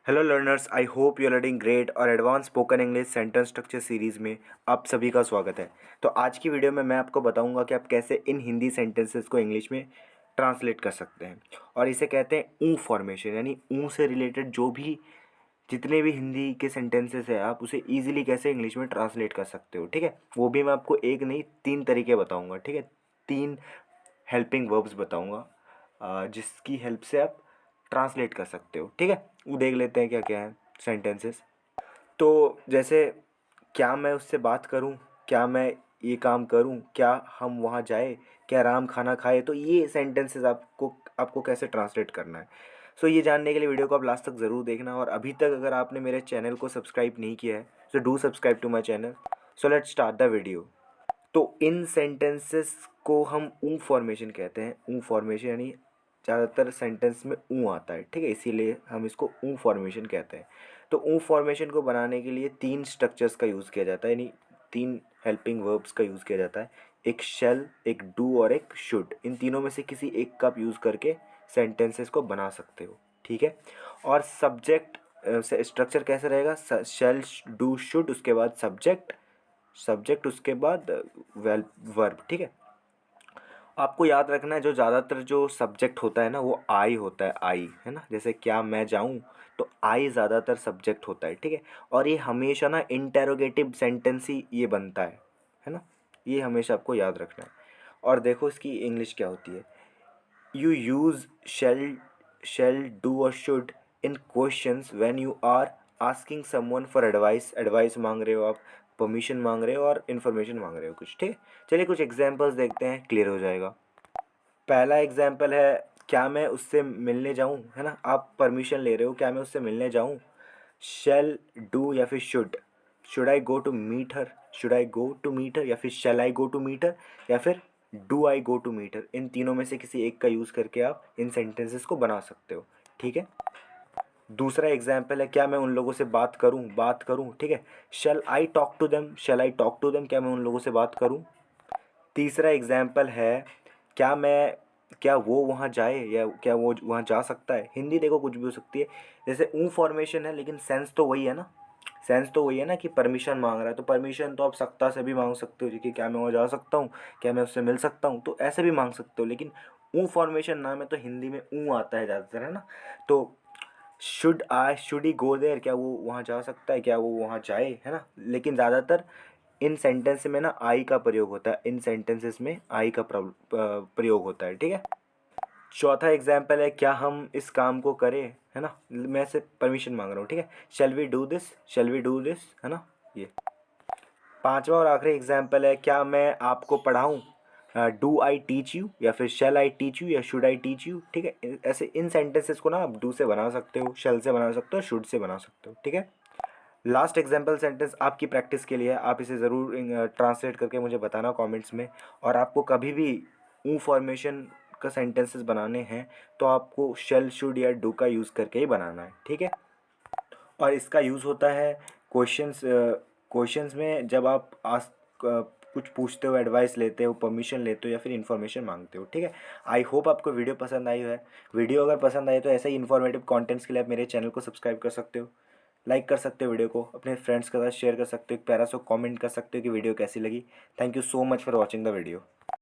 Hello learners, I hope you are learning great और advance spoken English sentence structure series में आप सभी का स्वागत है। तो आज की वीडियो में मैं आपको बताऊंगा कि आप कैसे इन हिंदी सेंटेंसेस को इंग्लिश में ट्रांसलेट कर सकते हैं। और इसे कहते हैं ऊ फॉर्मेशन, यानी ऊ से रिलेटेड जो भी जितने भी हिंदी के सेंटेंसेस है आप उसे ईजिली कैसे इंग्लिश में ट्रांसलेट कर सकते हो। ठीक है, वो भी मैं आपको एक नहीं 3 तरीके बताऊँगा। ठीक है, 3 हेल्पिंग वर्ब्स बताऊँगा जिसकी हेल्प से आप ट्रांसलेट कर सकते हो। ठीक है, वो देख लेते हैं क्या क्या है सेंटेंसेस। तो जैसे, क्या मैं उससे बात करूं, क्या मैं ये काम करूं, क्या हम वहां जाए, क्या राम खाना खाए, तो ये सेंटेंसेस आपको आपको कैसे ट्रांसलेट करना है। सो ये जानने के लिए वीडियो को आप लास्ट तक ज़रूर देखना। और अभी तक अगर आपने मेरे चैनल को सब्सक्राइब नहीं किया है so do subscribe to my channel. So let's start the video. तो इन सेंटेंसेस को हम ऊ फॉर्मेशन कहते हैं। ऊ फॉर्मेशन यानी ज़्यादातर सेंटेंस में ऊ आता है। ठीक है, इसीलिए हम इसको ऊ फॉर्मेशन कहते हैं। तो ऊ फॉर्मेशन को बनाने के लिए 3 स्ट्रक्चर्स का यूज़ किया जाता है, यानी 3 हेल्पिंग वर्ब्स का यूज़ किया जाता है। एक शेल, एक डू और एक शुड। इन तीनों में से किसी एक का यूज़ करके सेंटेंसेस को बना सकते हो। ठीक है, और सब्जेक्ट स्ट्रक्चर कैसे रहेगा? शेल, डू, शुड, उसके बाद सब्जेक्ट, सब्जेक्ट उसके बाद वेल वर्ब। ठीक है, आपको याद रखना है जो ज़्यादातर जो सब्जेक्ट होता है ना वो आई होता है। आई है ना, जैसे क्या मैं जाऊँ, तो आई ज़्यादातर सब्जेक्ट होता है। ठीक है, और ये हमेशा ना इंटेरोगेटिव सेंटेंस ही ये बनता है ना, ये हमेशा आपको याद रखना है। और देखो इसकी इंग्लिश क्या होती है। यू यूज़ शेल डू और should in questions when you are asking someone for advice. Advice मांग रहे हो आप, परमिशन मांग रहे हो और इन्फॉर्मेशन मांग रहे हो कुछ। ठीक है, चलिए कुछ एग्जांपल्स देखते हैं, क्लियर हो जाएगा। पहला एग्जाम्पल है, क्या मैं उससे मिलने जाऊं, है ना, आप परमिशन ले रहे हो, क्या मैं उससे मिलने जाऊं। शेल डू या फिर should I go to meet her, should I go to meet her, या फिर shall I go to meet her, या फिर do I go to meet her. इन तीनों में से किसी एक का यूज़ करके आप इन सेंटेंसेस को बना सकते हो। ठीक है, दूसरा एग्जाम्पल है, क्या मैं उन लोगों से बात करूं। ठीक है, shall I talk to them, shall I talk to them, क्या मैं उन लोगों से बात करूं। तीसरा एग्जाम्पल है, क्या वो वहाँ जाए, या क्या वो वहाँ जा सकता है। हिंदी देखो कुछ भी हो सकती है। जैसे ऊ फॉर्मेशन है लेकिन सेंस तो वही है ना, सेंस तो वही है ना कि परमिशन मांग रहा है, तो परमिशन तो आप सकता से भी मांग सकते हो, कि क्या मैं वहाँ जा सकता हूँ, क्या मैं उससे मिल सकता हूँ, तो ऐसे भी मांग सकते हो। लेकिन ऊ फॉर्मेशन नाम है तो हिंदी में ऊ आता है ज़्यादातर, है ना। तो शुड ही गो देयर, क्या वो वहाँ जा सकता है, क्या वो वहाँ जाए, है ना। लेकिन ज़्यादातर इन सेंटेंस में ना आई का प्रयोग होता है, इन सेंटेंसेस में आई का प्रयोग होता है। ठीक है, चौथा एग्जाम्पल है, क्या हम इस काम को करें, है ना, मैं से परमिशन मांग रहा हूँ। ठीक है, shall we do this, shall we do this, है ना ये। पांचवा और आखिरी एग्जाम्पल है, क्या मैं आपको पढ़ाऊँ, डू आई टीच यू, या फिर शेल आई टीच यू, या शुड आई टीच यू। ठीक है, ऐसे इन सेंटेंसेस को ना आप डू से बना सकते हो, शेल से बना सकते हो, शुड से बना सकते हो। ठीक है, लास्ट एग्जाम्पल सेंटेंस आपकी प्रैक्टिस के लिए है, आप इसे ज़रूर ट्रांसलेट करके मुझे बताना कमेंट्स में। और आपको कभी भी ऊ फॉर्मेशन का सेंटेंसेस बनाने हैं तो आपको शेल, शुड या डू का यूज़ करके ही बनाना है। ठीक है, और इसका यूज़ होता है क्वेश्चंस क्वेश्चंस में, जब आप कुछ पूछते हो, एडवाइस लेते हो, परमिशन लेते हो, या फिर इन्फॉर्मेशन मांगते हो। ठीक है, आई होप आपको वीडियो पसंद आई है। वीडियो अगर पसंद आई तो ऐसे ही इन्फॉर्मेटिव कंटेंट्स के लिए आप मेरे चैनल को सब्सक्राइब कर सकते हो, लाइक कर सकते हो, वीडियो को अपने फ्रेंड्स के साथ शेयर कर सकते हो, एक प्यारा सा कमेंट कर सकते हो कि वीडियो कैसी लगी। Thank you so much for watching the video.